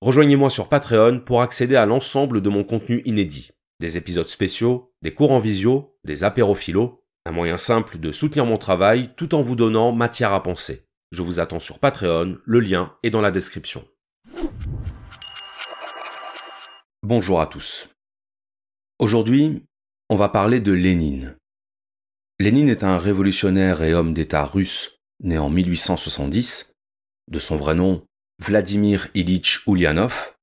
Rejoignez-moi sur Patreon pour accéder à l'ensemble de mon contenu inédit. Des épisodes spéciaux, des cours en visio, des apéros philo, un moyen simple de soutenir mon travail tout en vous donnant matière à penser. Je vous attends sur Patreon, le lien est dans la description. Bonjour à tous. Aujourd'hui, on va parler de Lénine. Lénine est un révolutionnaire et homme d'État russe né en 1870, de son vrai nom Vladimir Ilitch Ulyanov.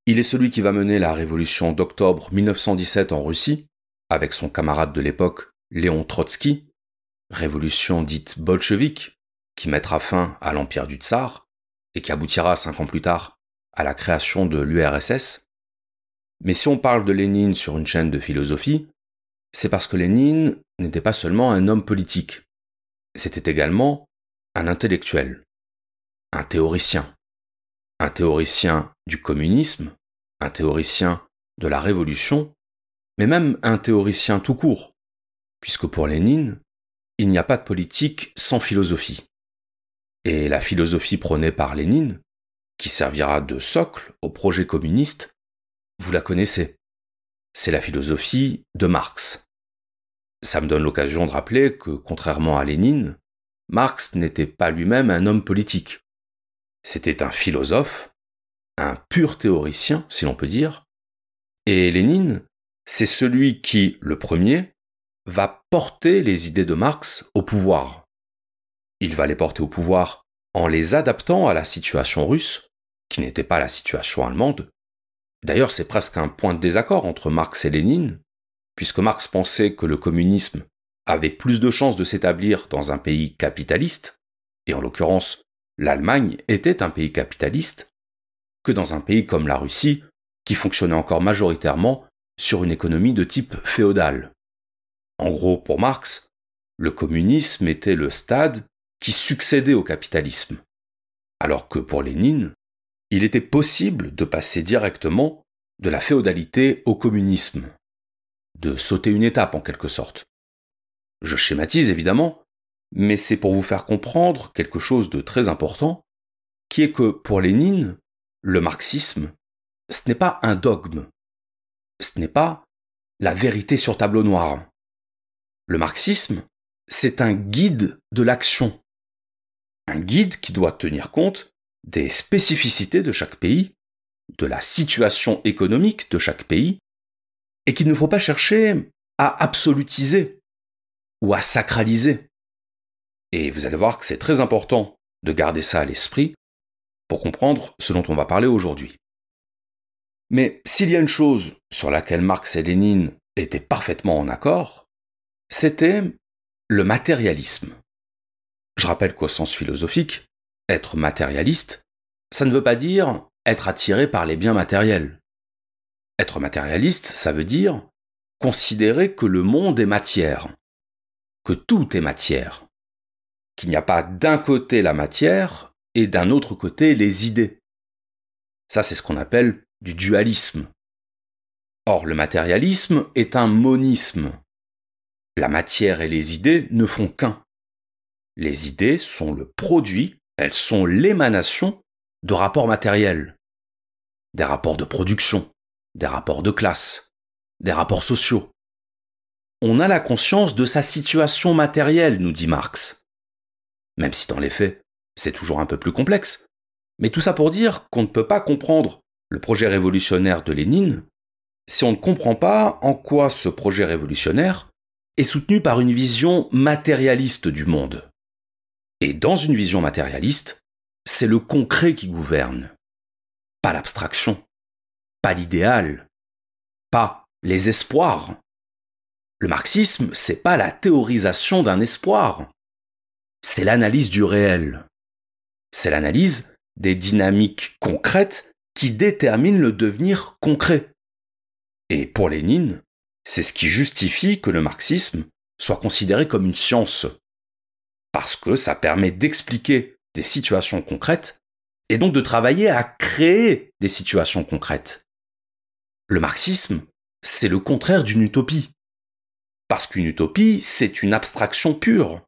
Il est celui qui va mener la révolution d'octobre 1917 en Russie, avec son camarade de l'époque Léon Trotsky, révolution dite bolchevique, qui mettra fin à l'empire du Tsar et qui aboutira 5 ans plus tard à la création de l'URSS. Mais si on parle de Lénine sur une chaîne de philosophie, c'est parce que Lénine n'était pas seulement un homme politique, c'était également un intellectuel, un théoricien du communisme, un théoricien de la révolution, mais même un théoricien tout court, puisque pour Lénine, il n'y a pas de politique sans philosophie. Et la philosophie prônée par Lénine, qui servira de socle au projet communiste, vous la connaissez. C'est la philosophie de Marx. Ça me donne l'occasion de rappeler que, contrairement à Lénine, Marx n'était pas lui-même un homme politique. C'était un philosophe, un pur théoricien, si l'on peut dire, et Lénine, c'est celui qui, le premier, va porter les idées de Marx au pouvoir. Il va les porter au pouvoir en les adaptant à la situation russe, qui n'était pas la situation allemande. D'ailleurs, c'est presque un point de désaccord entre Marx et Lénine, puisque Marx pensait que le communisme avait plus de chances de s'établir dans un pays capitaliste, et en l'occurrence, l'Allemagne était un pays capitaliste, que dans un pays comme la Russie, qui fonctionnait encore majoritairement sur une économie de type féodal. En gros, pour Marx, le communisme était le stade qui succédait au capitalisme, alors que pour Lénine, il était possible de passer directement de la féodalité au communisme, de sauter une étape en quelque sorte. Je schématise évidemment, mais c'est pour vous faire comprendre quelque chose de très important, qui est que pour Lénine, le marxisme, ce n'est pas un dogme, ce n'est pas la vérité sur tableau noir. Le marxisme, c'est un guide de l'action. Un guide qui doit tenir compte des spécificités de chaque pays, de la situation économique de chaque pays, et qu'il ne faut pas chercher à absolutiser ou à sacraliser. Et vous allez voir que c'est très important de garder ça à l'esprit pour comprendre ce dont on va parler aujourd'hui. Mais s'il y a une chose sur laquelle Marx et Lénine étaient parfaitement en accord, c'était le matérialisme. Je rappelle qu'au sens philosophique, être matérialiste, ça ne veut pas dire être attiré par les biens matériels. Être matérialiste, ça veut dire considérer que le monde est matière, que tout est matière, qu'il n'y a pas d'un côté la matière et d'un autre côté les idées. Ça, c'est ce qu'on appelle du dualisme. Or, le matérialisme est un monisme. La matière et les idées ne font qu'un. Les idées sont le produit, elles sont l'émanation de rapports matériels, des rapports de production, des rapports de classe, des rapports sociaux. On a la conscience de sa situation matérielle, nous dit Marx. Même si dans les faits, c'est toujours un peu plus complexe. Mais tout ça pour dire qu'on ne peut pas comprendre le projet révolutionnaire de Lénine si on ne comprend pas en quoi ce projet révolutionnaire est soutenu par une vision matérialiste du monde. Et dans une vision matérialiste, c'est le concret qui gouverne, pas l'abstraction, pas l'idéal, pas les espoirs. Le marxisme, c'est pas la théorisation d'un espoir, c'est l'analyse du réel. C'est l'analyse des dynamiques concrètes qui déterminent le devenir concret. Et pour Lénine, c'est ce qui justifie que le marxisme soit considéré comme une science, parce que ça permet d'expliquer des situations concrètes et donc de travailler à créer des situations concrètes. Le marxisme, c'est le contraire d'une utopie, parce qu'une utopie, c'est une abstraction pure.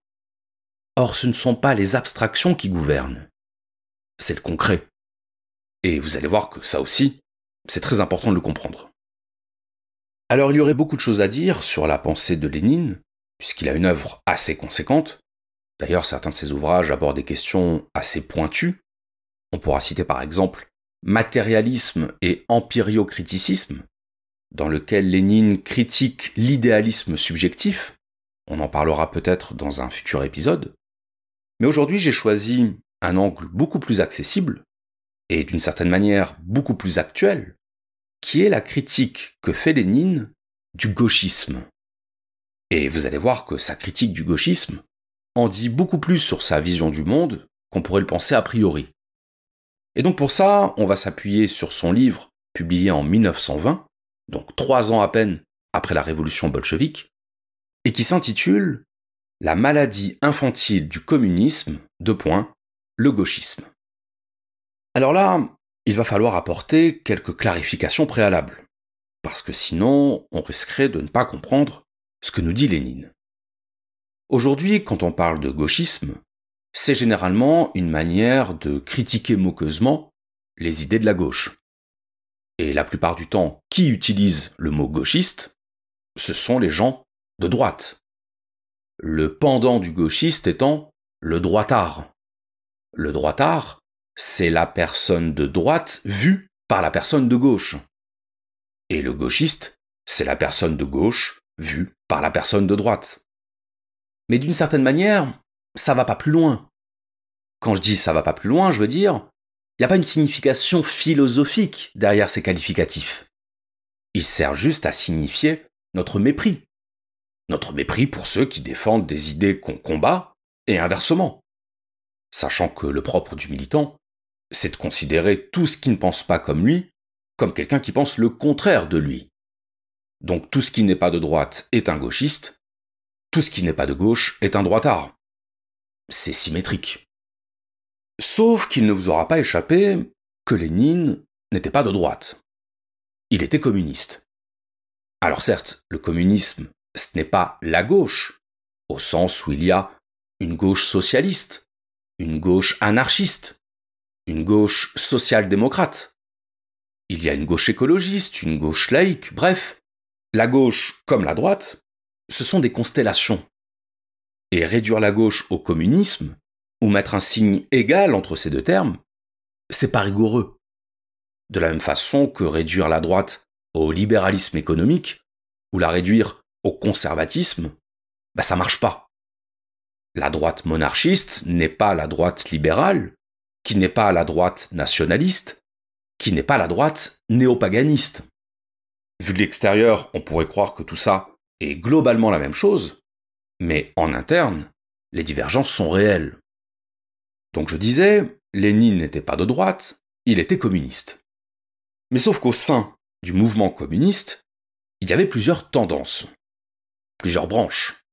Or, ce ne sont pas les abstractions qui gouvernent, c'est le concret. Et vous allez voir que ça aussi, c'est très important de le comprendre. Alors il y aurait beaucoup de choses à dire sur la pensée de Lénine, puisqu'il a une œuvre assez conséquente. D'ailleurs, certains de ses ouvrages abordent des questions assez pointues. On pourra citer par exemple Matérialisme et empiriocriticisme, dans lequel Lénine critique l'idéalisme subjectif. On en parlera peut-être dans un futur épisode. Mais aujourd'hui, j'ai choisi un angle beaucoup plus accessible et d'une certaine manière beaucoup plus actuel, qui est la critique que fait Lénine du gauchisme. Et vous allez voir que sa critique du gauchisme en dit beaucoup plus sur sa vision du monde qu'on pourrait le penser a priori. Et donc pour ça, on va s'appuyer sur son livre publié en 1920, donc 3 ans à peine après la révolution bolchevique, et qui s'intitule « La maladie infantile du communisme, : le gauchisme ». Alors là, il va falloir apporter quelques clarifications préalables, parce que sinon, on risquerait de ne pas comprendre ce que nous dit Lénine. Aujourd'hui, quand on parle de gauchisme, c'est généralement une manière de critiquer moqueusement les idées de la gauche. Et la plupart du temps, qui utilise le mot gauchiste, ce sont les gens de droite. Le pendant du gauchiste étant le droitard. Le droitard, c'est la personne de droite vue par la personne de gauche. Et le gauchiste, c'est la personne de gauche vue par la personne de droite. Mais d'une certaine manière, ça va pas plus loin. Quand je dis ça va pas plus loin, je veux dire, il n'y a pas une signification philosophique derrière ces qualificatifs. Il sert juste à signifier notre mépris. Notre mépris pour ceux qui défendent des idées qu'on combat, et inversement. Sachant que le propre du militant, c'est de considérer tout ce qui ne pense pas comme lui, comme quelqu'un qui pense le contraire de lui. Donc tout ce qui n'est pas de droite est un gauchiste, tout ce qui n'est pas de gauche est un droitard. C'est symétrique. Sauf qu'il ne vous aura pas échappé que Lénine n'était pas de droite. Il était communiste. Alors certes, le communisme, ce n'est pas la gauche, au sens où il y a une gauche socialiste, une gauche anarchiste, une gauche social-démocrate. Il y a une gauche écologiste, une gauche laïque, bref, la gauche comme la droite, ce sont des constellations. Et réduire la gauche au communisme, ou mettre un signe égal entre ces deux termes, c'est pas rigoureux. De la même façon que réduire la droite au libéralisme économique, ou la réduire au conservatisme, ça marche pas. La droite monarchiste n'est pas la droite libérale, qui n'est pas la droite nationaliste, qui n'est pas la droite néopaganiste. Vu de l'extérieur, on pourrait croire que tout ça est globalement la même chose, mais en interne, les divergences sont réelles. Donc je disais, Lénine n'était pas de droite, il était communiste. Mais sauf qu'au sein du mouvement communiste, il y avait plusieurs tendances, plusieurs branches.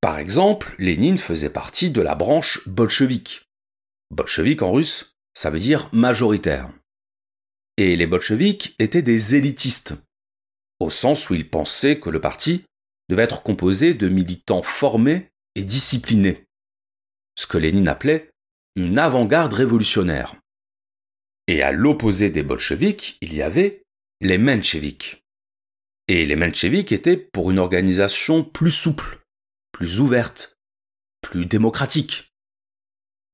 Par exemple, Lénine faisait partie de la branche bolchevique. Bolchevique en russe, ça veut dire majoritaire. Et les bolcheviks étaient des élitistes, au sens où ils pensaient que le parti devait être composé de militants formés et disciplinés, ce que Lénine appelait une avant-garde révolutionnaire. Et à l'opposé des bolcheviks, il y avait les mencheviks. Et les mencheviks étaient pour une organisation plus souple, plus ouverte, plus démocratique.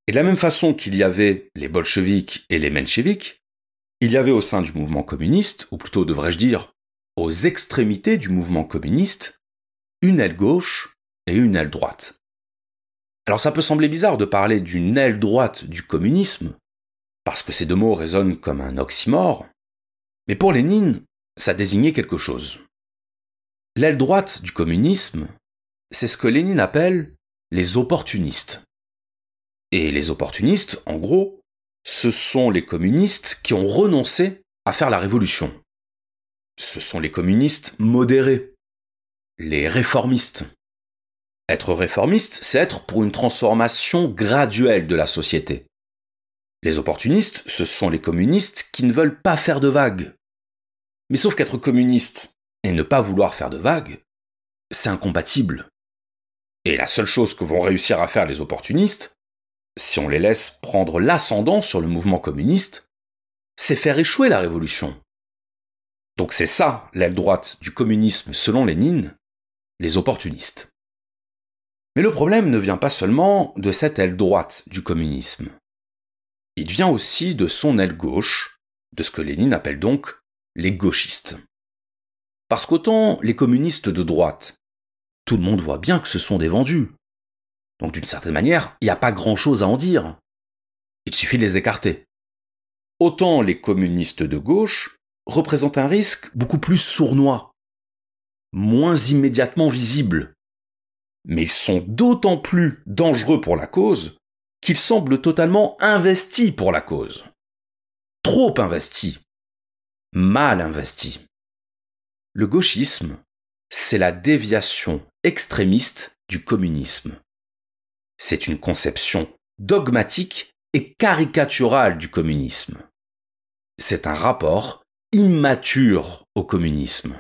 Et de la même façon qu'il y avait les bolcheviks et les mencheviks, il y avait au sein du mouvement communiste, ou plutôt devrais-je dire, aux extrémités du mouvement communiste, une aile gauche et une aile droite. Alors ça peut sembler bizarre de parler d'une aile droite du communisme, parce que ces deux mots résonnent comme un oxymore, mais pour Lénine, ça désignait quelque chose. L'aile droite du communisme, c'est ce que Lénine appelle les opportunistes. Et les opportunistes, en gros, ce sont les communistes qui ont renoncé à faire la révolution. Ce sont les communistes modérés, les réformistes. Être réformiste, c'est être pour une transformation graduelle de la société. Les opportunistes, ce sont les communistes qui ne veulent pas faire de vagues. Mais sauf qu'être communiste et ne pas vouloir faire de vagues, c'est incompatible. Et la seule chose que vont réussir à faire les opportunistes, si on les laisse prendre l'ascendant sur le mouvement communiste, c'est faire échouer la révolution. Donc c'est ça, l'aile droite du communisme selon Lénine, les opportunistes. Mais le problème ne vient pas seulement de cette aile droite du communisme. Il vient aussi de son aile gauche, de ce que Lénine appelle donc les gauchistes. Parce qu'autant les communistes de droite, tout le monde voit bien que ce sont des vendus. Donc d'une certaine manière, il n'y a pas grand-chose à en dire. Il suffit de les écarter. Autant les communistes de gauche représentent un risque beaucoup plus sournois, moins immédiatement visible. Mais ils sont d'autant plus dangereux pour la cause qu'ils semblent totalement investis pour la cause. Trop investis. Mal investis. Le gauchisme, c'est la déviation extrémiste du communisme. C'est une conception dogmatique et caricaturale du communisme. C'est un rapport immature au communisme.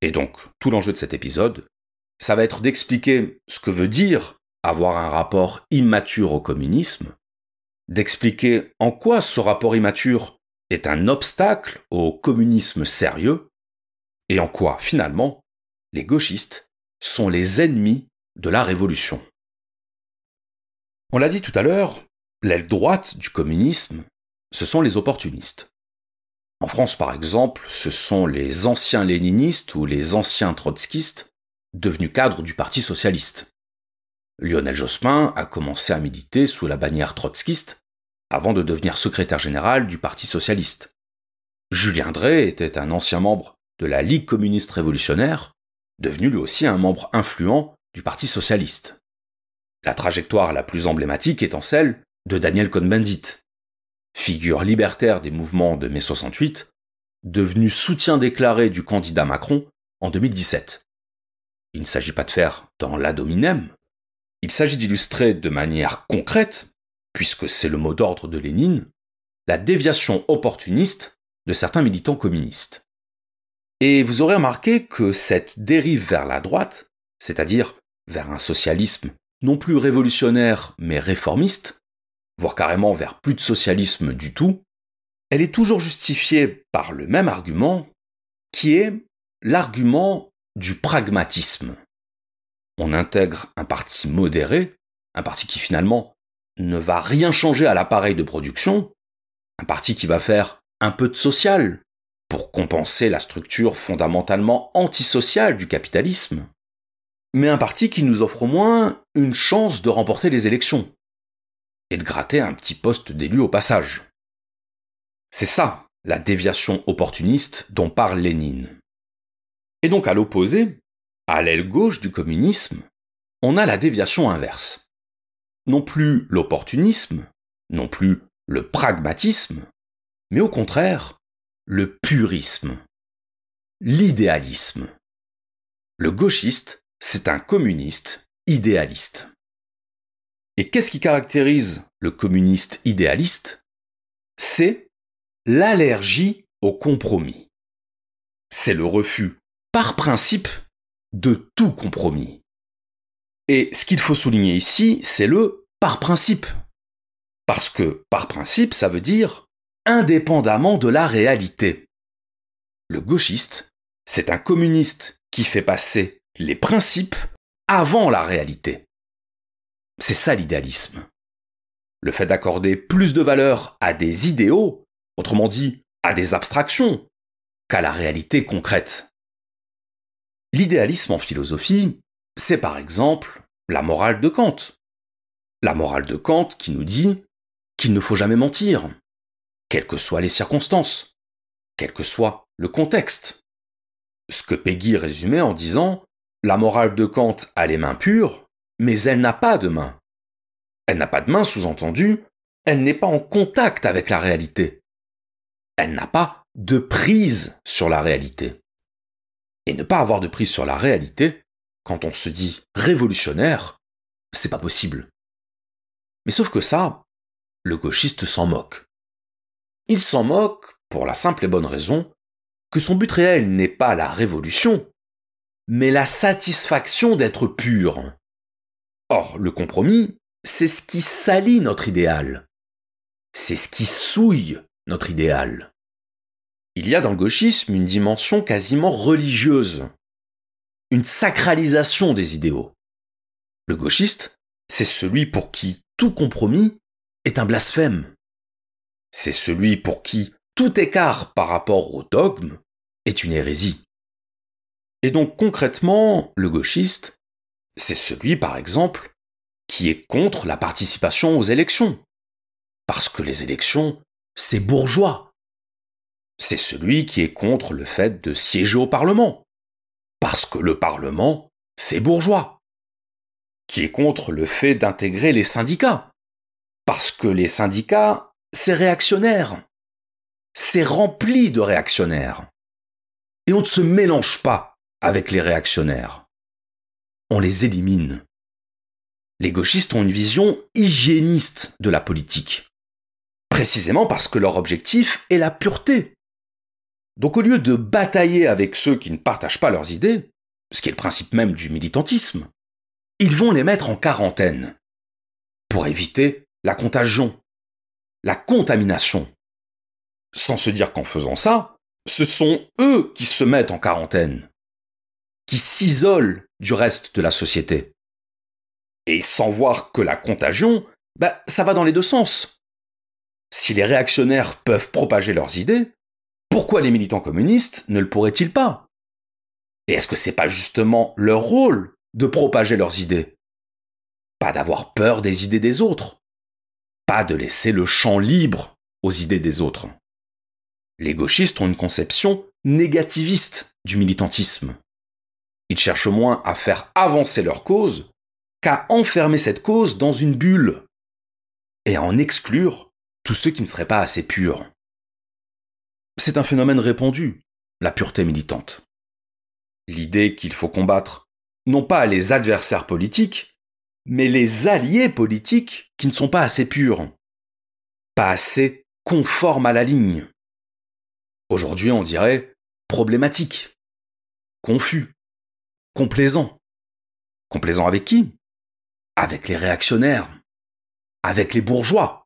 Et donc, tout l'enjeu de cet épisode, ça va être d'expliquer ce que veut dire avoir un rapport immature au communisme, d'expliquer en quoi ce rapport immature est un obstacle au communisme sérieux, et en quoi, finalement, les gauchistes sont les ennemis de la révolution. On l'a dit tout à l'heure, l'aile droite du communisme, ce sont les opportunistes. En France, par exemple, ce sont les anciens léninistes ou les anciens trotskistes devenus cadres du Parti socialiste. Lionel Jospin a commencé à militer sous la bannière trotskiste avant de devenir secrétaire général du Parti socialiste. Julien Drey était un ancien membre de la Ligue communiste révolutionnaire, devenu lui aussi un membre influent du Parti socialiste. La trajectoire la plus emblématique étant celle de Daniel Cohn-Bendit, figure libertaire des mouvements de mai 68, devenu soutien déclaré du candidat Macron en 2017. Il ne s'agit pas de faire dans l'ad hominem, il s'agit d'illustrer de manière concrète, puisque c'est le mot d'ordre de Lénine, la déviation opportuniste de certains militants communistes. Et vous aurez remarqué que cette dérive vers la droite, c'est-à-dire vers un socialisme non plus révolutionnaire mais réformiste, voire carrément vers plus de socialisme du tout, elle est toujours justifiée par le même argument, qui est l'argument du pragmatisme. On intègre un parti modéré, un parti qui finalement ne va rien changer à l'appareil de production, un parti qui va faire un peu de social pour compenser la structure fondamentalement antisociale du capitalisme, mais un parti qui nous offre au moins une chance de remporter les élections et de gratter un petit poste d'élu au passage. C'est ça, la déviation opportuniste dont parle Lénine. Et donc à l'opposé, à l'aile gauche du communisme, on a la déviation inverse. Non plus l'opportunisme, non plus le pragmatisme, mais au contraire, le purisme, l'idéalisme. Le gauchiste, c'est un communiste idéaliste. Et qu'est-ce qui caractérise le communiste idéaliste ? C'est l'allergie au compromis. C'est le refus, par principe, de tout compromis. Et ce qu'il faut souligner ici, c'est le par principe. Parce que par principe, ça veut dire indépendamment de la réalité. Le gauchiste, c'est un communiste qui fait passer les principes avant la réalité. C'est ça l'idéalisme. Le fait d'accorder plus de valeur à des idéaux, autrement dit, à des abstractions, qu'à la réalité concrète. L'idéalisme en philosophie, c'est par exemple la morale de Kant. La morale de Kant qui nous dit qu'il ne faut jamais mentir, quelles que soient les circonstances, quel que soit le contexte. Ce que Péguy résumait en disant « La morale de Kant a les mains pures, mais elle n'a pas de main. Elle n'a pas de main, sous-entendu, elle n'est pas en contact avec la réalité. Elle n'a pas de prise sur la réalité. » Et ne pas avoir de prise sur la réalité, quand on se dit révolutionnaire, c'est pas possible. Mais sauf que ça, le gauchiste s'en moque. Il s'en moque pour la simple et bonne raison que son but réel n'est pas la révolution, mais la satisfaction d'être pur. Or, le compromis, c'est ce qui salit notre idéal. C'est ce qui souille notre idéal. Il y a dans le gauchisme une dimension quasiment religieuse, une sacralisation des idéaux. Le gauchiste, c'est celui pour qui tout compromis est un blasphème. C'est celui pour qui tout écart par rapport au dogme est une hérésie. Et donc concrètement, le gauchiste, c'est celui, par exemple, qui est contre la participation aux élections. Parce que les élections, c'est bourgeois. C'est celui qui est contre le fait de siéger au Parlement. Parce que le Parlement, c'est bourgeois. Qui est contre le fait d'intégrer les syndicats. Parce que les syndicats, c'est réactionnaire. C'est rempli de réactionnaires. Et on ne se mélange pas avec les réactionnaires. On les élimine. Les gauchistes ont une vision hygiéniste de la politique. Précisément parce que leur objectif est la pureté. Donc au lieu de batailler avec ceux qui ne partagent pas leurs idées, ce qui est le principe même du militantisme, ils vont les mettre en quarantaine pour éviter la contagion, la contamination. Sans se dire qu'en faisant ça, ce sont eux qui se mettent en quarantaine, qui s'isolent du reste de la société. Et sans voir que la contagion, ça va dans les deux sens. Si les réactionnaires peuvent propager leurs idées, pourquoi les militants communistes ne le pourraient-ils pas? Et est-ce que c'est pas justement leur rôle de propager leurs idées? Pas d'avoir peur des idées des autres. Pas de laisser le champ libre aux idées des autres. Les gauchistes ont une conception négativiste du militantisme. Ils cherchent moins à faire avancer leur cause qu'à enfermer cette cause dans une bulle et à en exclure tous ceux qui ne seraient pas assez purs. C'est un phénomène répandu, la pureté militante. L'idée qu'il faut combattre non pas les adversaires politiques, mais les alliés politiques qui ne sont pas assez purs, pas assez conformes à la ligne. Aujourd'hui, on dirait problématique, confus, complaisant. Complaisant avec qui? Avec les réactionnaires, avec les bourgeois,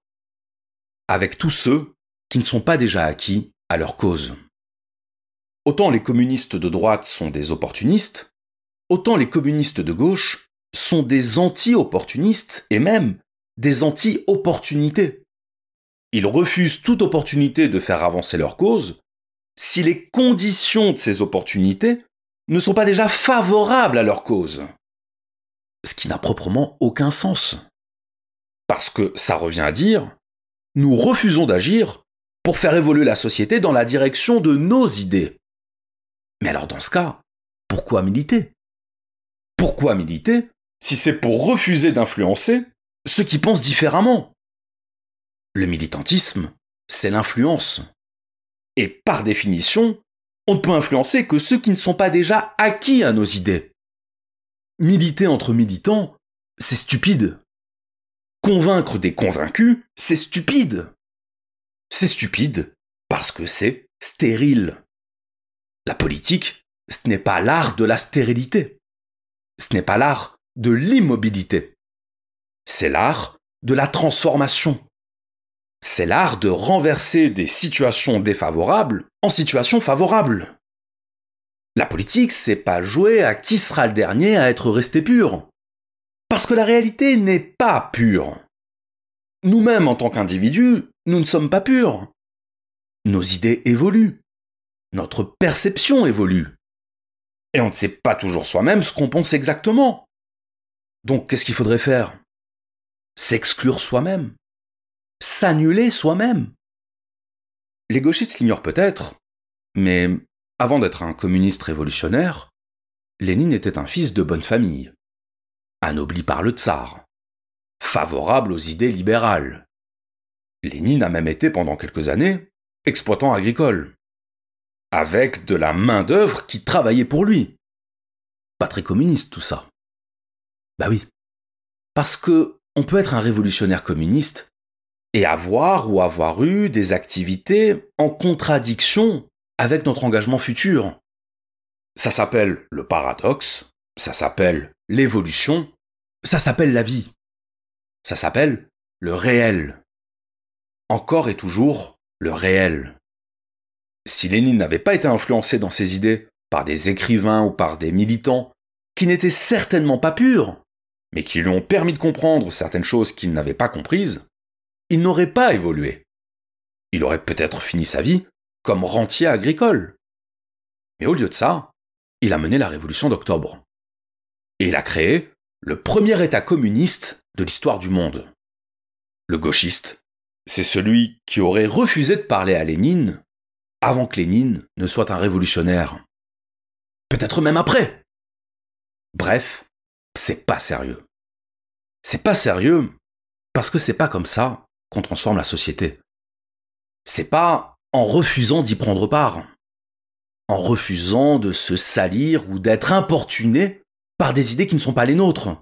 avec tous ceux qui ne sont pas déjà acquis à leur cause. Autant les communistes de droite sont des opportunistes, autant les communistes de gauche sont des anti-opportunistes et même des anti-opportunités. Ils refusent toute opportunité de faire avancer leur cause si les conditions de ces opportunités ne sont pas déjà favorables à leur cause. Ce qui n'a proprement aucun sens. Parce que ça revient à dire, nous refusons d'agir pour faire évoluer la société dans la direction de nos idées. Mais alors dans ce cas, pourquoi militer? Pourquoi militer si c'est pour refuser d'influencer ceux qui pensent différemment? Le militantisme, c'est l'influence. Et par définition, on ne peut influencer que ceux qui ne sont pas déjà acquis à nos idées. Militer entre militants, c'est stupide. Convaincre des convaincus, c'est stupide. C'est stupide parce que c'est stérile. La politique, ce n'est pas l'art de la stérilité. Ce n'est pas l'art de l'immobilité. C'est l'art de la transformation. C'est l'art de renverser des situations défavorables en situations favorables. La politique, c'est pas jouer à qui sera le dernier à être resté pur. Parce que la réalité n'est pas pure. Nous-mêmes, en tant qu'individus, nous ne sommes pas purs. Nos idées évoluent. Notre perception évolue. Et on ne sait pas toujours soi-même ce qu'on pense exactement. Donc, qu'est-ce qu'il faudrait faire? S'exclure soi-même. S'annuler soi-même. Les gauchistes l'ignorent peut-être, mais avant d'être un communiste révolutionnaire, Lénine était un fils de bonne famille, anobli par le tsar, favorable aux idées libérales. Lénine a même été pendant quelques années exploitant agricole, avec de la main-d'œuvre qui travaillait pour lui. Pas très communiste tout ça. Bah oui, parce que on peut être un révolutionnaire communiste et avoir ou avoir eu des activités en contradiction avec notre engagement futur. Ça s'appelle le paradoxe, ça s'appelle l'évolution, ça s'appelle la vie. Ça s'appelle le réel. Encore et toujours le réel. Si Lénine n'avait pas été influencé dans ses idées par des écrivains ou par des militants qui n'étaient certainement pas purs, mais qui lui ont permis de comprendre certaines choses qu'il n'avait pas comprises, il n'aurait pas évolué. Il aurait peut-être fini sa vie comme rentier agricole. Mais au lieu de ça, il a mené la révolution d'octobre. Et il a créé le premier État communiste de l'histoire du monde. Le gauchiste, c'est celui qui aurait refusé de parler à Lénine avant que Lénine ne soit un révolutionnaire. Peut-être même après. Bref, c'est pas sérieux. C'est pas sérieux parce que c'est pas comme ça qu'on transforme la société. C'est pas en refusant d'y prendre part, en refusant de se salir ou d'être importuné par des idées qui ne sont pas les nôtres.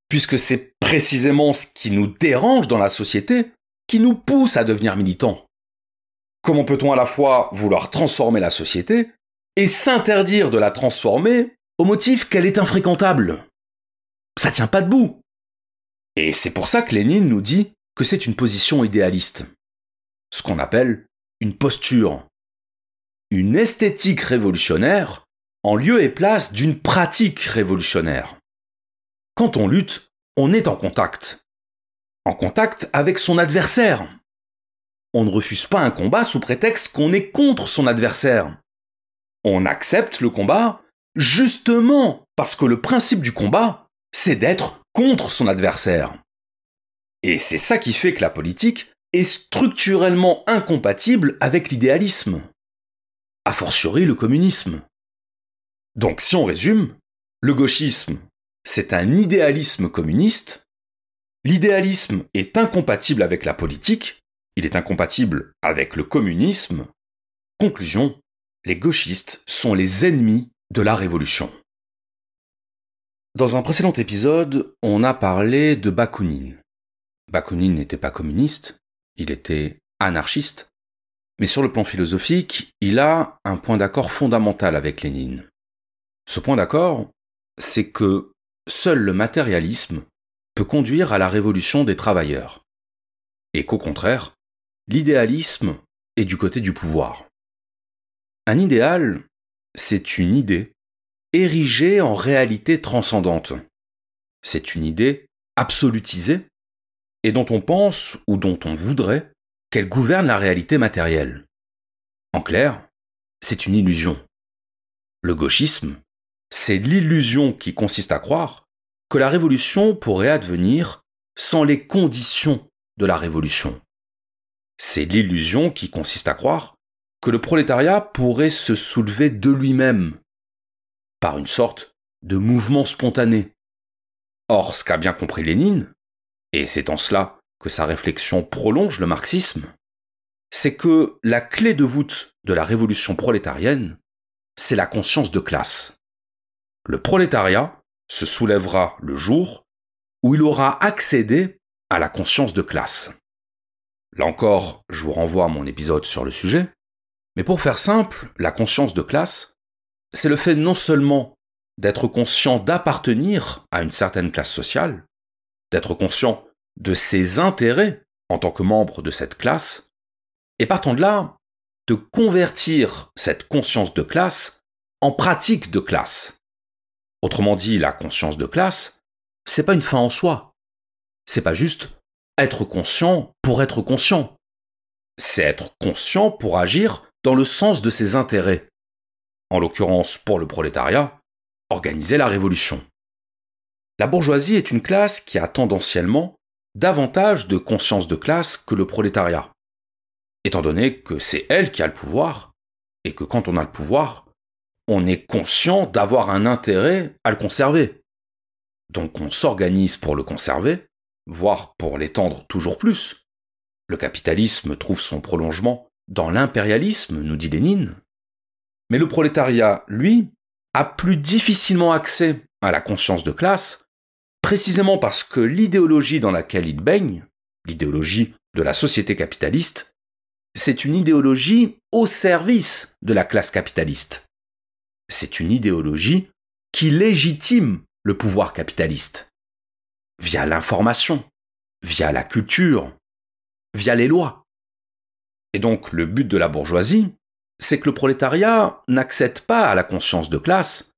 Puisque c'est précisément ce qui nous dérange dans la société qui nous pousse à devenir militants. Comment peut-on à la fois vouloir transformer la société et s'interdire de la transformer au motif qu'elle est infréquentable? Ça tient pas debout. Et c'est pour ça que Lénine nous dit que c'est une position idéaliste. Ce qu'on appelle une posture. Une esthétique révolutionnaire en lieu et place d'une pratique révolutionnaire. Quand on lutte, on est en contact. En contact avec son adversaire. On ne refuse pas un combat sous prétexte qu'on est contre son adversaire. On accepte le combat justement parce que le principe du combat, c'est d'être contre son adversaire. Et c'est ça qui fait que la politique est structurellement incompatible avec l'idéalisme. A fortiori le communisme. Donc si on résume, le gauchisme, c'est un idéalisme communiste. L'idéalisme est incompatible avec la politique, il est incompatible avec le communisme. Conclusion, les gauchistes sont les ennemis de la révolution. Dans un précédent épisode, on a parlé de Bakounine. Bakounine n'était pas communiste, il était anarchiste, mais sur le plan philosophique, il a un point d'accord fondamental avec Lénine. Ce point d'accord, c'est que seul le matérialisme peut conduire à la révolution des travailleurs, et qu'au contraire, l'idéalisme est du côté du pouvoir. Un idéal, c'est une idée érigée en réalité transcendante. C'est une idée absolutisée et dont on pense ou dont on voudrait qu'elle gouverne la réalité matérielle. En clair, c'est une illusion. Le gauchisme, c'est l'illusion qui consiste à croire que la révolution pourrait advenir sans les conditions de la révolution. C'est l'illusion qui consiste à croire que le prolétariat pourrait se soulever de lui-même, par une sorte de mouvement spontané. Or, ce qu'a bien compris Lénine, et c'est en cela que sa réflexion prolonge le marxisme, c'est que la clé de voûte de la révolution prolétarienne, c'est la conscience de classe. Le prolétariat se soulèvera le jour où il aura accédé à la conscience de classe. Là encore, je vous renvoie à mon épisode sur le sujet, mais pour faire simple, la conscience de classe, c'est le fait non seulement d'être conscient d'appartenir à une certaine classe sociale, d'être conscient de ses intérêts en tant que membre de cette classe, et partant de là, de convertir cette conscience de classe en pratique de classe. Autrement dit, la conscience de classe, c'est pas une fin en soi. C'est pas juste être conscient pour être conscient. C'est être conscient pour agir dans le sens de ses intérêts. En l'occurrence, pour le prolétariat, organiser la révolution. La bourgeoisie est une classe qui a tendanciellement davantage de conscience de classe que le prolétariat, étant donné que c'est elle qui a le pouvoir, et que quand on a le pouvoir, on est conscient d'avoir un intérêt à le conserver. Donc on s'organise pour le conserver, voire pour l'étendre toujours plus. Le capitalisme trouve son prolongement dans l'impérialisme, nous dit Lénine. Mais le prolétariat, lui, a plus difficilement accès à la conscience de classe, précisément parce que l'idéologie dans laquelle il baigne, l'idéologie de la société capitaliste, c'est une idéologie au service de la classe capitaliste. C'est une idéologie qui légitime le pouvoir capitaliste, via l'information, via la culture, via les lois. Et donc le but de la bourgeoisie, c'est que le prolétariat n'accède pas à la conscience de classe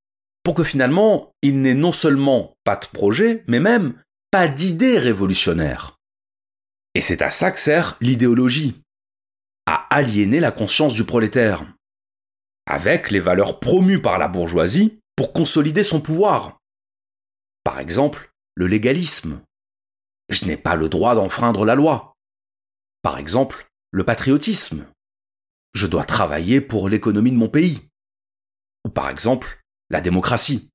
pour que finalement il n'ait non seulement pas de projet, mais même pas d'idée révolutionnaire. Et c'est à ça que sert l'idéologie, à aliéner la conscience du prolétaire, avec les valeurs promues par la bourgeoisie pour consolider son pouvoir. Par exemple, le légalisme. Je n'ai pas le droit d'enfreindre la loi. Par exemple, le patriotisme. Je dois travailler pour l'économie de mon pays. Ou par exemple, la démocratie.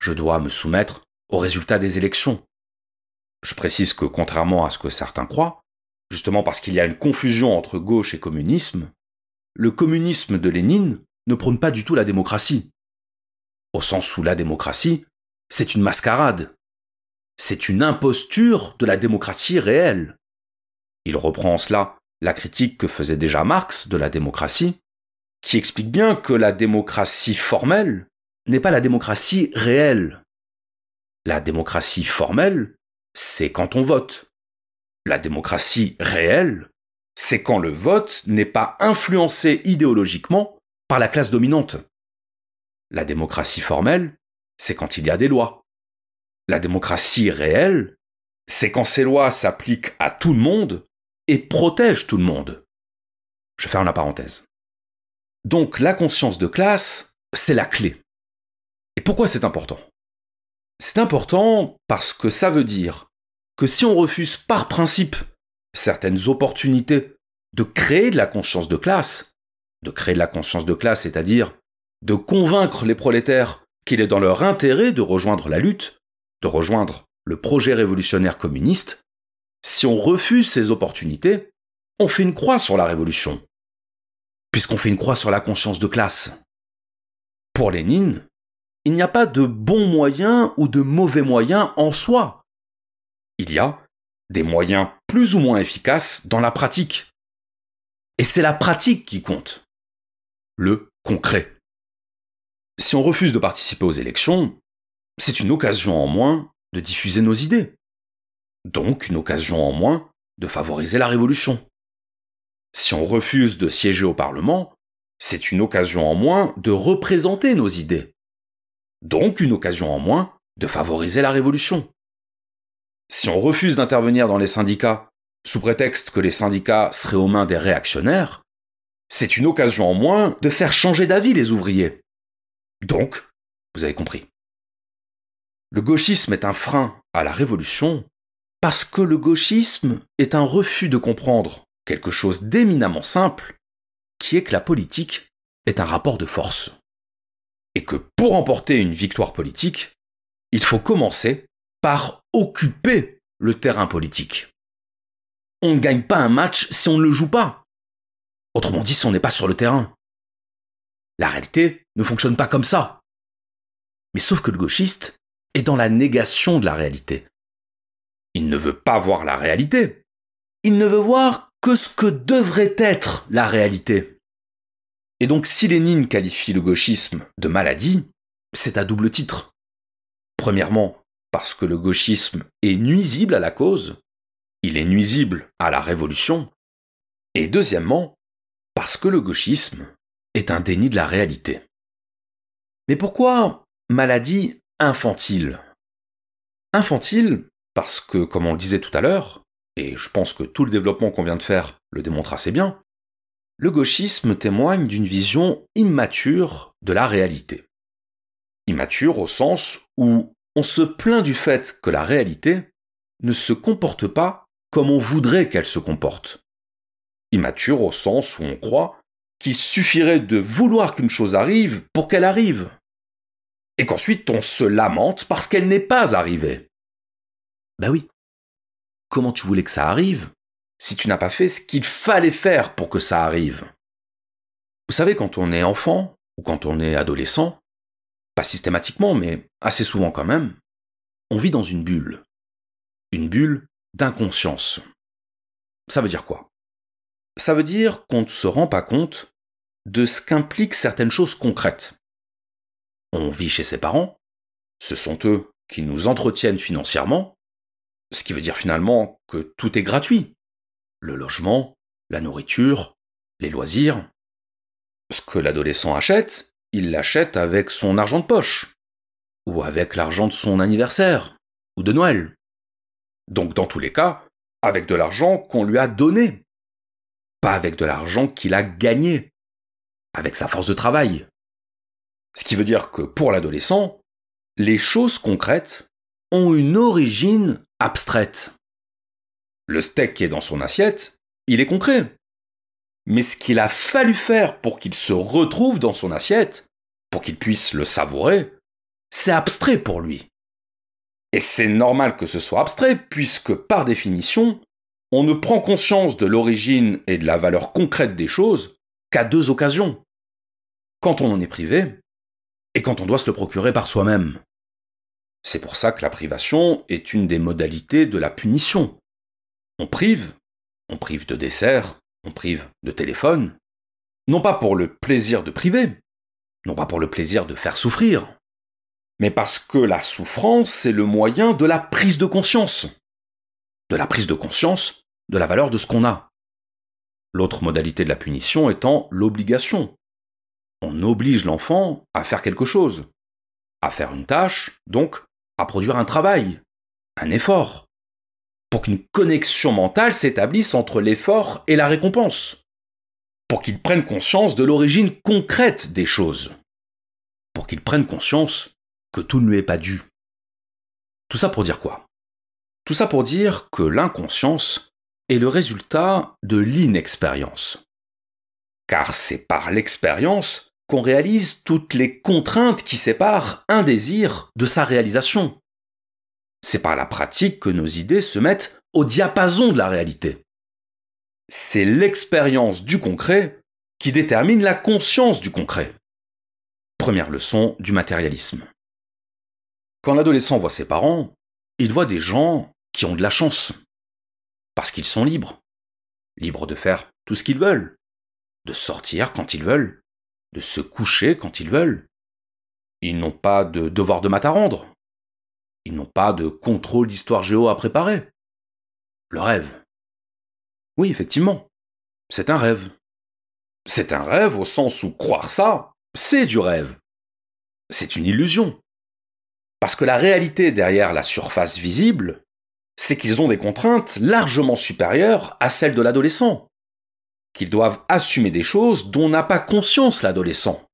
Je dois me soumettre aux résultats des élections. Je précise que contrairement à ce que certains croient, justement parce qu'il y a une confusion entre gauche et communisme, le communisme de Lénine ne prône pas du tout la démocratie. Au sens où la démocratie, c'est une mascarade. C'est une imposture de la démocratie réelle. Il reprend en cela la critique que faisait déjà Marx de la démocratie, qui explique bien que la démocratie formelle n'est pas la démocratie réelle. La démocratie formelle, c'est quand on vote. La démocratie réelle, c'est quand le vote n'est pas influencé idéologiquement par la classe dominante. La démocratie formelle, c'est quand il y a des lois. La démocratie réelle, c'est quand ces lois s'appliquent à tout le monde et protègent tout le monde. Je ferme la parenthèse. Donc la conscience de classe, c'est la clé. Et pourquoi c'est important ? C'est important parce que ça veut dire que si on refuse par principe certaines opportunités de créer de la conscience de classe, c'est-à-dire de convaincre les prolétaires qu'il est dans leur intérêt de rejoindre la lutte, de rejoindre le projet révolutionnaire communiste, si on refuse ces opportunités, on fait une croix sur la révolution, puisqu'on fait une croix sur la conscience de classe. Pour Lénine, il n'y a pas de bons moyens ou de mauvais moyens en soi. Il y a des moyens plus ou moins efficaces dans la pratique. Et c'est la pratique qui compte. Le concret. Si on refuse de participer aux élections, c'est une occasion en moins de diffuser nos idées. Donc une occasion en moins de favoriser la révolution. Si on refuse de siéger au Parlement, c'est une occasion en moins de représenter nos idées. Donc une occasion en moins de favoriser la révolution. Si on refuse d'intervenir dans les syndicats sous prétexte que les syndicats seraient aux mains des réactionnaires, c'est une occasion en moins de faire changer d'avis les ouvriers. Donc, vous avez compris. Le gauchisme est un frein à la révolution parce que le gauchisme est un refus de comprendre quelque chose d'éminemment simple, qui est que la politique est un rapport de force. Et que pour remporter une victoire politique, il faut commencer par occuper le terrain politique. On ne gagne pas un match si on ne le joue pas. Autrement dit, si on n'est pas sur le terrain. La réalité ne fonctionne pas comme ça. Mais sauf que le gauchiste est dans la négation de la réalité. Il ne veut pas voir la réalité. Il ne veut voir que ce que devrait être la réalité. Et donc si Lénine qualifie le gauchisme de maladie, c'est à double titre. Premièrement, parce que le gauchisme est nuisible à la cause, il est nuisible à la révolution, et deuxièmement, parce que le gauchisme est un déni de la réalité. Mais pourquoi maladie infantile ? Infantile parce que, comme on le disait tout à l'heure, et je pense que tout le développement qu'on vient de faire le démontre assez bien, le gauchisme témoigne d'une vision immature de la réalité. Immature au sens où on se plaint du fait que la réalité ne se comporte pas comme on voudrait qu'elle se comporte. Immature au sens où on croit qu'il suffirait de vouloir qu'une chose arrive pour qu'elle arrive. Et qu'ensuite on se lamente parce qu'elle n'est pas arrivée. Ben oui. Comment tu voulais que ça arrive si tu n'as pas fait ce qu'il fallait faire pour que ça arrive ? Vous savez, quand on est enfant ou quand on est adolescent, pas systématiquement, mais assez souvent quand même, on vit dans une bulle d'inconscience. Ça veut dire quoi ? Ça veut dire qu'on ne se rend pas compte de ce qu'impliquent certaines choses concrètes. On vit chez ses parents, ce sont eux qui nous entretiennent financièrement, ce qui veut dire finalement que tout est gratuit. Le logement, la nourriture, les loisirs. Ce que l'adolescent achète, il l'achète avec son argent de poche, ou avec l'argent de son anniversaire, ou de Noël. Donc dans tous les cas, avec de l'argent qu'on lui a donné, pas avec de l'argent qu'il a gagné, avec sa force de travail. Ce qui veut dire que pour l'adolescent, les choses concrètes ont une origine abstraite. Le steak qui est dans son assiette, il est concret. Mais ce qu'il a fallu faire pour qu'il se retrouve dans son assiette, pour qu'il puisse le savourer, c'est abstrait pour lui. Et c'est normal que ce soit abstrait, puisque par définition, on ne prend conscience de l'origine et de la valeur concrète des choses qu'à deux occasions. Quand on en est privé, et quand on doit se le procurer par soi-même. C'est pour ça que la privation est une des modalités de la punition. On prive de dessert, on prive de téléphone, non pas pour le plaisir de priver, non pas pour le plaisir de faire souffrir, mais parce que la souffrance, c'est le moyen de la prise de conscience. De la prise de conscience de la valeur de ce qu'on a. L'autre modalité de la punition étant l'obligation. On oblige l'enfant à faire quelque chose, à faire une tâche, donc à produire un travail, un effort, pour qu'une connexion mentale s'établisse entre l'effort et la récompense, pour qu'il prenne conscience de l'origine concrète des choses, pour qu'il prenne conscience que tout ne lui est pas dû. Tout ça pour dire quoi ? Tout ça pour dire que l'inconscience est le résultat de l'inexpérience. Car c'est par l'expérience qu'on réalise toutes les contraintes qui séparent un désir de sa réalisation. C'est par la pratique que nos idées se mettent au diapason de la réalité. C'est l'expérience du concret qui détermine la conscience du concret. Première leçon du matérialisme. Quand l'adolescent voit ses parents, il voit des gens qui ont de la chance. Parce qu'ils sont libres. Libres de faire tout ce qu'ils veulent. De sortir quand ils veulent. De se coucher quand ils veulent. Ils n'ont pas de devoir de maths à rendre. Ils n'ont pas de contrôle d'histoire géo à préparer. Le rêve. Oui, effectivement, c'est un rêve. C'est un rêve au sens où croire ça, c'est du rêve. C'est une illusion. Parce que la réalité derrière la surface visible, c'est qu'ils ont des contraintes largement supérieures à celles de l'adolescent. Qu'ils doivent assumer des choses dont n'a pas conscience l'adolescent.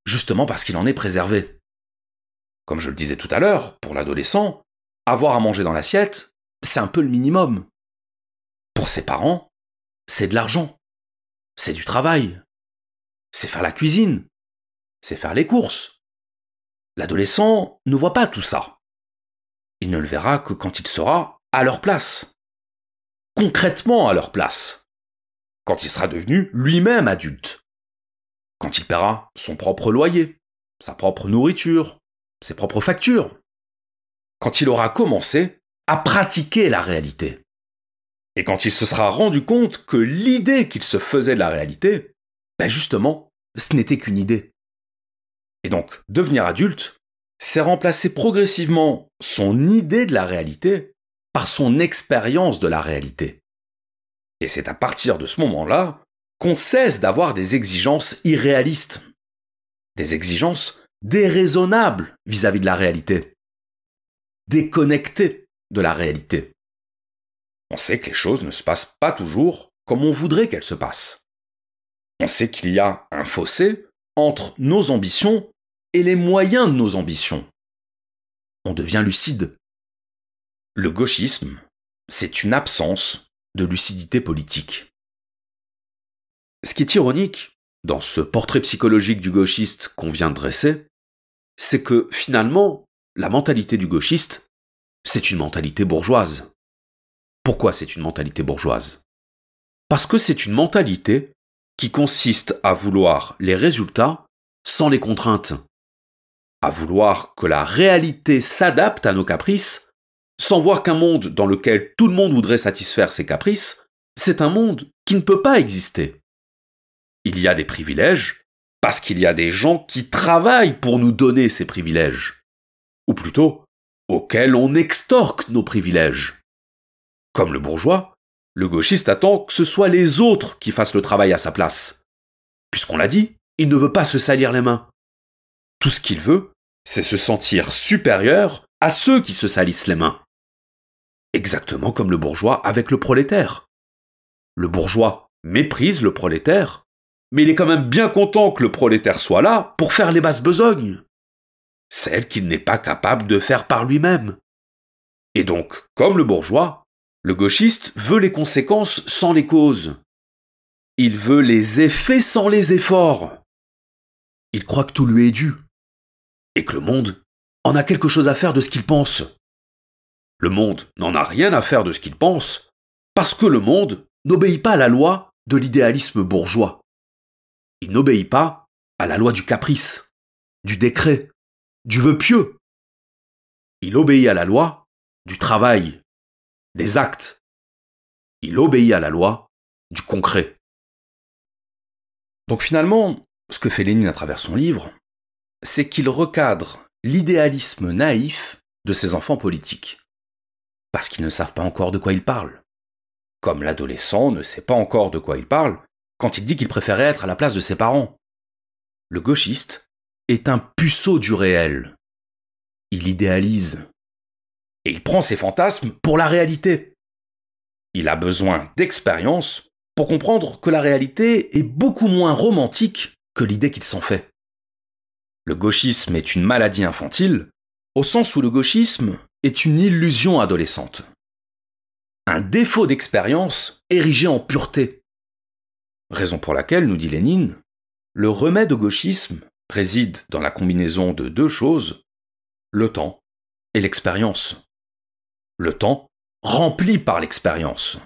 Justement parce qu'il en est préservé. Comme je le disais tout à l'heure, pour l'adolescent, avoir à manger dans l'assiette, c'est un peu le minimum. Pour ses parents, c'est de l'argent. C'est du travail. C'est faire la cuisine. C'est faire les courses. L'adolescent ne voit pas tout ça. Il ne le verra que quand il sera à leur place. Concrètement à leur place. Quand il sera devenu lui-même adulte. Quand il paiera son propre loyer, sa propre nourriture, ses propres factures. Quand il aura commencé à pratiquer la réalité. Et quand il se sera rendu compte que l'idée qu'il se faisait de la réalité, justement, ce n'était qu'une idée. Et donc, devenir adulte, c'est remplacer progressivement son idée de la réalité par son expérience de la réalité. Et c'est à partir de ce moment-là qu'on cesse d'avoir des exigences irréalistes, des exigences déraisonnables vis-à-vis de la réalité, déconnectées de la réalité. On sait que les choses ne se passent pas toujours comme on voudrait qu'elles se passent. On sait qu'il y a un fossé entre nos ambitions et les moyens de nos ambitions. On devient lucide. Le gauchisme, c'est une absence de lucidité politique. Ce qui est ironique dans ce portrait psychologique du gauchiste qu'on vient de dresser, c'est que finalement, la mentalité du gauchiste, c'est une mentalité bourgeoise. Pourquoi c'est une mentalité bourgeoise ? Parce que c'est une mentalité qui consiste à vouloir les résultats sans les contraintes. À vouloir que la réalité s'adapte à nos caprices, sans voir qu'un monde dans lequel tout le monde voudrait satisfaire ses caprices, c'est un monde qui ne peut pas exister. Il y a des privilèges parce qu'il y a des gens qui travaillent pour nous donner ces privilèges. Ou plutôt, auxquels on extorque nos privilèges. Comme le bourgeois, Le gauchiste attend que ce soit les autres qui fassent le travail à sa place. Puisqu'on l'a dit, il ne veut pas se salir les mains. Tout ce qu'il veut, c'est se sentir supérieur à ceux qui se salissent les mains. Exactement comme le bourgeois avec le prolétaire. Le bourgeois méprise le prolétaire, mais il est quand même bien content que le prolétaire soit là pour faire les basses besognes. Celles qu'il n'est pas capable de faire par lui-même. Et donc, comme le bourgeois, le gauchiste veut les conséquences sans les causes. Il veut les effets sans les efforts. Il croit que tout lui est dû. Et que le monde en a quelque chose à faire de ce qu'il pense. Le monde n'en a rien à faire de ce qu'il pense, parce que le monde n'obéit pas à la loi de l'idéalisme bourgeois. Il n'obéit pas à la loi du caprice, du décret, du vœu pieux. Il obéit à la loi du travail, des actes. Il obéit à la loi du concret. Donc finalement, ce que fait Lénine à travers son livre, c'est qu'il recadre l'idéalisme naïf de ses enfants politiques. Parce qu'ils ne savent pas encore de quoi ils parlent. Comme l'adolescent ne sait pas encore de quoi il parle quand il dit qu'il préférait être à la place de ses parents. Le gauchiste est un puceau du réel. Il idéalise. Et il prend ses fantasmes pour la réalité. Il a besoin d'expérience pour comprendre que la réalité est beaucoup moins romantique que l'idée qu'il s'en fait. Le gauchisme est une maladie infantile, au sens où le gauchisme est une illusion adolescente. Un défaut d'expérience érigé en pureté. Raison pour laquelle, nous dit Lénine, le remède au gauchisme réside dans la combinaison de deux choses, le temps et l'expérience. Le temps rempli par l'expérience.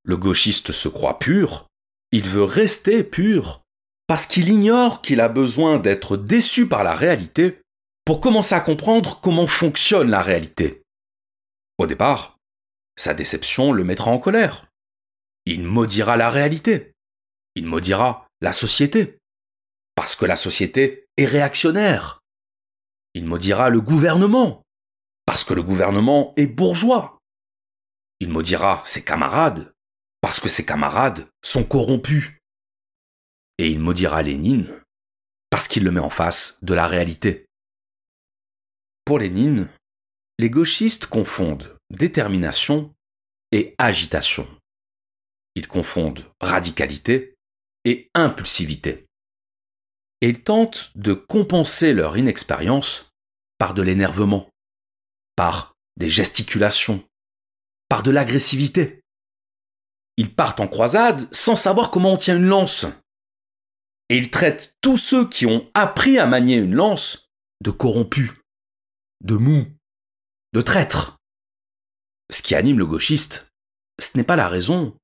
Le gauchiste se croit pur, il veut rester pur, parce qu'il ignore qu'il a besoin d'être déçu par la réalité pour commencer à comprendre comment fonctionne la réalité. Au départ, sa déception le mettra en colère. Il maudira la réalité. Il maudira la société. Parce que la société est réactionnaire. Il maudira le gouvernement. Parce que le gouvernement est bourgeois. Il maudira ses camarades. Parce que ses camarades sont corrompus. Et il maudira Lénine parce qu'il le met en face de la réalité. Pour Lénine, les gauchistes confondent détermination et agitation. Ils confondent radicalité et impulsivité. Et ils tentent de compenser leur inexpérience par de l'énervement, par des gesticulations, par de l'agressivité. Ils partent en croisade sans savoir comment on tient une lance. Et ils traitent tous ceux qui ont appris à manier une lance de corrompus, de mous, de traîtres. Ce qui anime le gauchiste, ce n'est pas la raison,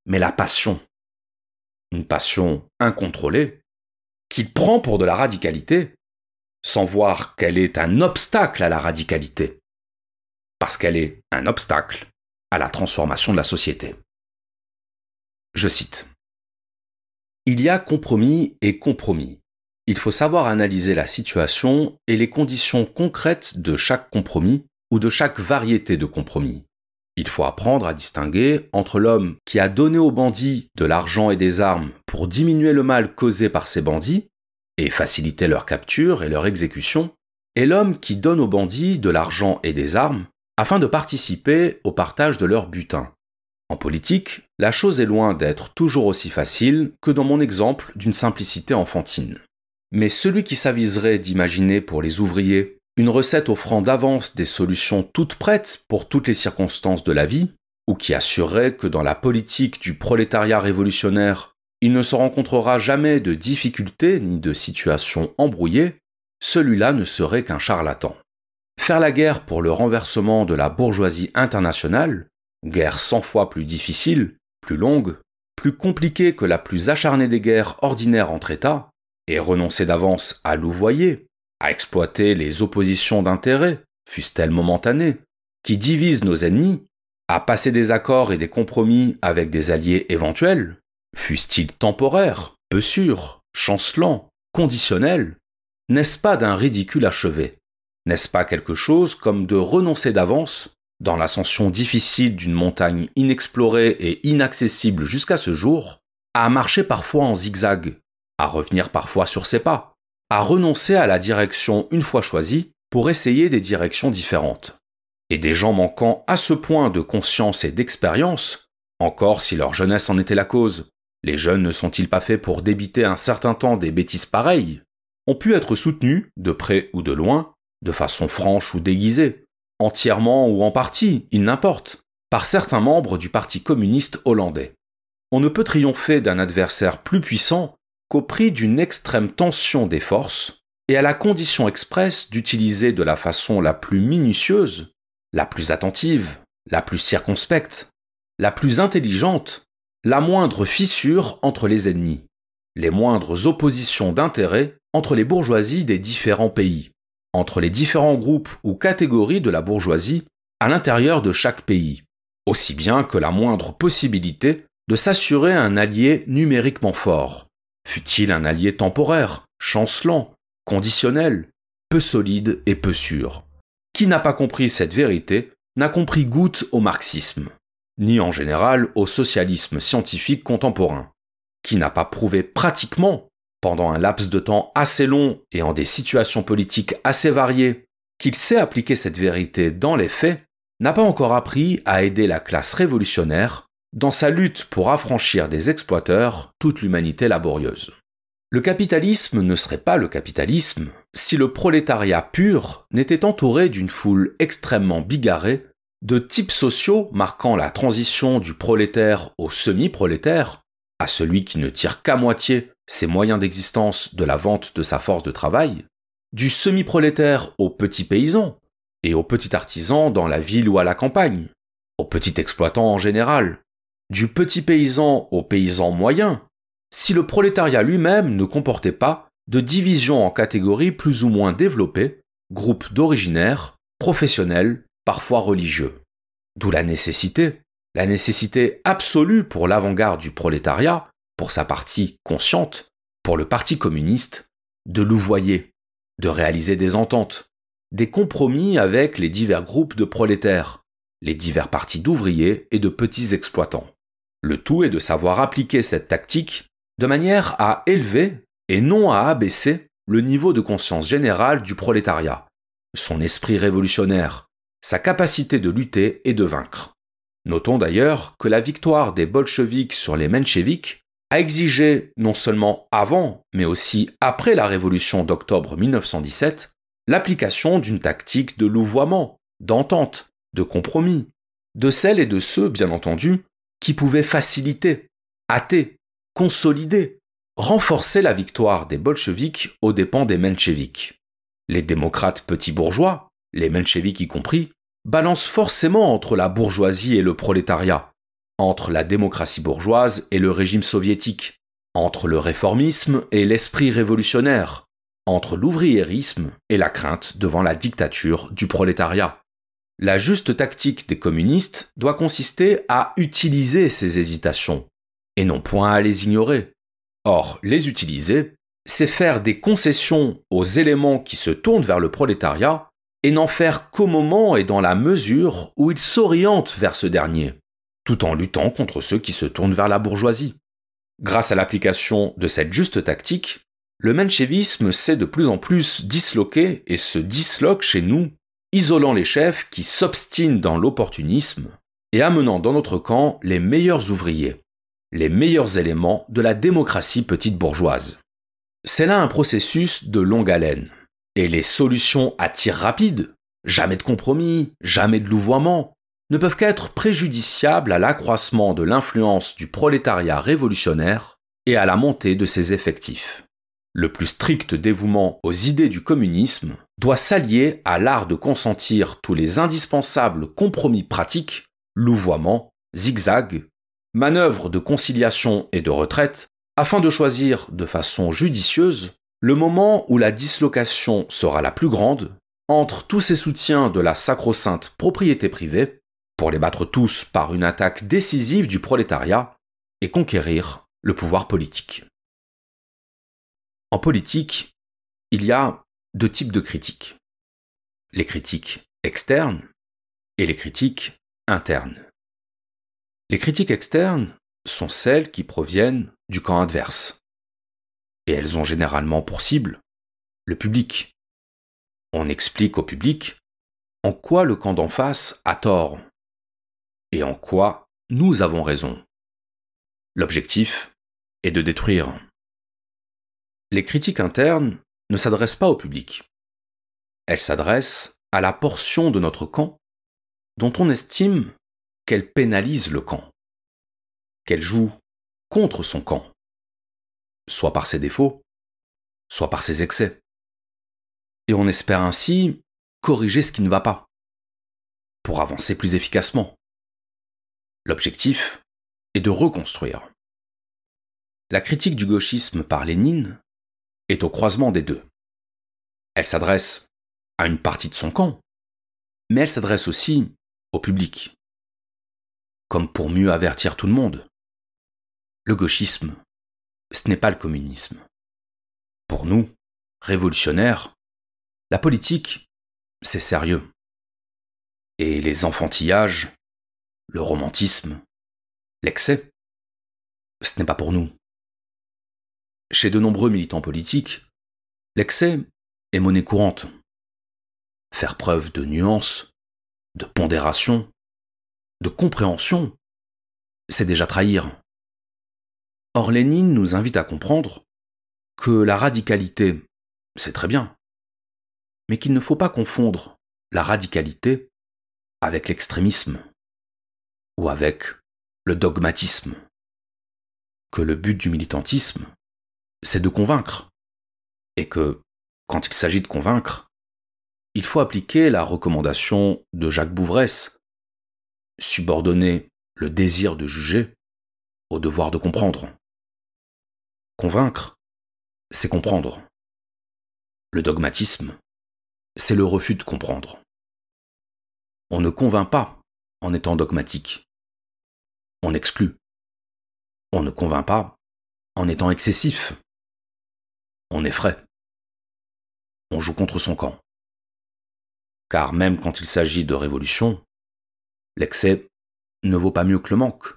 mais la passion. Une passion incontrôlée, qu'il prend pour de la radicalité, sans voir qu'elle est un obstacle à la radicalité, parce qu'elle est un obstacle à la transformation de la société. Je cite. Il y a compromis et compromis. Il faut savoir analyser la situation et les conditions concrètes de chaque compromis ou de chaque variété de compromis. Il faut apprendre à distinguer entre l'homme qui a donné aux bandits de l'argent et des armes pour diminuer le mal causé par ces bandits et faciliter leur capture et leur exécution, et l'homme qui donne aux bandits de l'argent et des armes afin de participer au partage de leur butin. En politique, la chose est loin d'être toujours aussi facile que dans mon exemple d'une simplicité enfantine. Mais celui qui s'aviserait d'imaginer pour les ouvriers une recette offrant d'avance des solutions toutes prêtes pour toutes les circonstances de la vie, ou qui assurerait que dans la politique du prolétariat révolutionnaire, il ne se rencontrera jamais de difficultés ni de situations embrouillées, celui-là ne serait qu'un charlatan. Faire la guerre pour le renversement de la bourgeoisie internationale, guerre 100 fois plus difficile, plus longue, plus compliquée que la plus acharnée des guerres ordinaires entre États, et renoncer d'avance à louvoyer, à exploiter les oppositions d'intérêts, fussent-elles momentanées, qui divisent nos ennemis, à passer des accords et des compromis avec des alliés éventuels, fussent-ils temporaires, peu sûrs, chancelants, conditionnels, n'est-ce pas d'un ridicule achevé? N'est-ce pas quelque chose comme de renoncer d'avance, dans l'ascension difficile d'une montagne inexplorée et inaccessible jusqu'à ce jour, à marcher parfois en zigzag, à revenir parfois sur ses pas, à renoncer à la direction une fois choisie pour essayer des directions différentes. Et des gens manquant à ce point de conscience et d'expérience, encore si leur jeunesse en était la cause, les jeunes ne sont-ils pas faits pour débiter un certain temps des bêtises pareilles, ont pu être soutenus, de près ou de loin, de façon franche ou déguisée, entièrement ou en partie, il n'importe, par certains membres du Parti communiste hollandais. On ne peut triompher d'un adversaire plus puissant qu'au prix d'une extrême tension des forces et à la condition expresse d'utiliser de la façon la plus minutieuse, la plus attentive, la plus circonspecte, la plus intelligente, la moindre fissure entre les ennemis, les moindres oppositions d'intérêts entre les bourgeoisies des différents pays, entre les différents groupes ou catégories de la bourgeoisie à l'intérieur de chaque pays, aussi bien que la moindre possibilité de s'assurer un allié numériquement fort, fût-il un allié temporaire, chancelant, conditionnel, peu solide et peu sûr. Qui n'a pas compris cette vérité n'a compris goutte au marxisme, ni en général au socialisme scientifique contemporain. Qui n'a pas prouvé pratiquement, pendant un laps de temps assez long et en des situations politiques assez variées, qu'il sait appliquer cette vérité dans les faits, n'a pas encore appris à aider la classe révolutionnaire dans sa lutte pour affranchir des exploiteurs toute l'humanité laborieuse. Le capitalisme ne serait pas le capitalisme si le prolétariat pur n'était entouré d'une foule extrêmement bigarrée de types sociaux marquant la transition du prolétaire au semi-prolétaire, à celui qui ne tire qu'à moitié ses moyens d'existence de la vente de sa force de travail, du semi-prolétaire au petit paysan et au petit artisan dans la ville ou à la campagne, au petit exploitant en général, du petit paysan au paysan moyen, si le prolétariat lui-même ne comportait pas de division en catégories plus ou moins développées, groupes d'originaires, professionnels, parfois religieux. D'où la nécessité absolue pour l'avant-garde du prolétariat, pour sa partie consciente, pour le Parti communiste, de louvoyer, de réaliser des ententes, des compromis avec les divers groupes de prolétaires, les divers partis d'ouvriers et de petits exploitants. Le tout est de savoir appliquer cette tactique de manière à élever et non à abaisser le niveau de conscience générale du prolétariat, son esprit révolutionnaire, sa capacité de lutter et de vaincre. Notons d'ailleurs que la victoire des bolcheviks sur les mencheviks a exigé, non seulement avant, mais aussi après la révolution d'octobre 1917, l'application d'une tactique de louvoiement, d'entente, de compromis, de celles et de ceux, bien entendu, qui pouvaient faciliter, hâter, consolider, renforcer la victoire des bolcheviks aux dépens des mencheviks. Les démocrates petits bourgeois, les mencheviks y compris, balancent forcément entre la bourgeoisie et le prolétariat, entre la démocratie bourgeoise et le régime soviétique, entre le réformisme et l'esprit révolutionnaire, entre l'ouvriérisme et la crainte devant la dictature du prolétariat. La juste tactique des communistes doit consister à utiliser ces hésitations, et non point à les ignorer. Or, les utiliser, c'est faire des concessions aux éléments qui se tournent vers le prolétariat et n'en faire qu'au moment et dans la mesure où ils s'orientent vers ce dernier, tout en luttant contre ceux qui se tournent vers la bourgeoisie. Grâce à l'application de cette juste tactique, le menchevisme s'est de plus en plus disloqué et se disloque chez nous, isolant les chefs qui s'obstinent dans l'opportunisme et amenant dans notre camp les meilleurs ouvriers, les meilleurs éléments de la démocratie petite bourgeoise. C'est là un processus de longue haleine. Et les solutions à tir rapide, jamais de compromis, jamais de louvoiement, ne peuvent qu'être préjudiciables à l'accroissement de l'influence du prolétariat révolutionnaire et à la montée de ses effectifs. Le plus strict dévouement aux idées du communisme doit s'allier à l'art de consentir tous les indispensables compromis pratiques, louvoiements, zigzags, manœuvres de conciliation et de retraite, afin de choisir de façon judicieuse le moment où la dislocation sera la plus grande entre tous ces soutiens de la sacro-sainte propriété privée, pour les battre tous par une attaque décisive du prolétariat et conquérir le pouvoir politique. En politique, il y a deux types de critiques. Les critiques externes et les critiques internes. Les critiques externes sont celles qui proviennent du camp adverse. Et elles ont généralement pour cible le public. On explique au public en quoi le camp d'en face a tort et en quoi nous avons raison. L'objectif est de détruire. Les critiques internes ne s'adressent pas au public. Elles s'adressent à la portion de notre camp dont on estime qu'elle pénalise le camp, qu'elle joue contre son camp, soit par ses défauts, soit par ses excès. Et on espère ainsi corriger ce qui ne va pas, pour avancer plus efficacement. L'objectif est de reconstruire. La critique du gauchisme par Lénine est au croisement des deux. Elle s'adresse à une partie de son camp, mais elle s'adresse aussi au public. Comme pour mieux avertir tout le monde. Le gauchisme, ce n'est pas le communisme. Pour nous, révolutionnaires, la politique, c'est sérieux. Et les enfantillages, le romantisme, l'excès, ce n'est pas pour nous. Chez de nombreux militants politiques, l'excès est monnaie courante. Faire preuve de nuance, de pondération, de compréhension, c'est déjà trahir. Or, Lénine nous invite à comprendre que la radicalité, c'est très bien, mais qu'il ne faut pas confondre la radicalité avec l'extrémisme ou avec le dogmatisme. Que le but du militantisme, c'est de convaincre, et que, quand il s'agit de convaincre, il faut appliquer la recommandation de Jacques Bouvresse, subordonner le désir de juger au devoir de comprendre. Convaincre, c'est comprendre. Le dogmatisme, c'est le refus de comprendre. On ne convainc pas en étant dogmatique. On exclut. On ne convainc pas en étant excessif. On effraie. On joue contre son camp. Car même quand il s'agit de révolution, l'excès ne vaut pas mieux que le manque.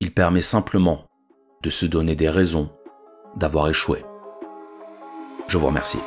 Il permet simplement de se donner des raisons d'avoir échoué. Je vous remercie.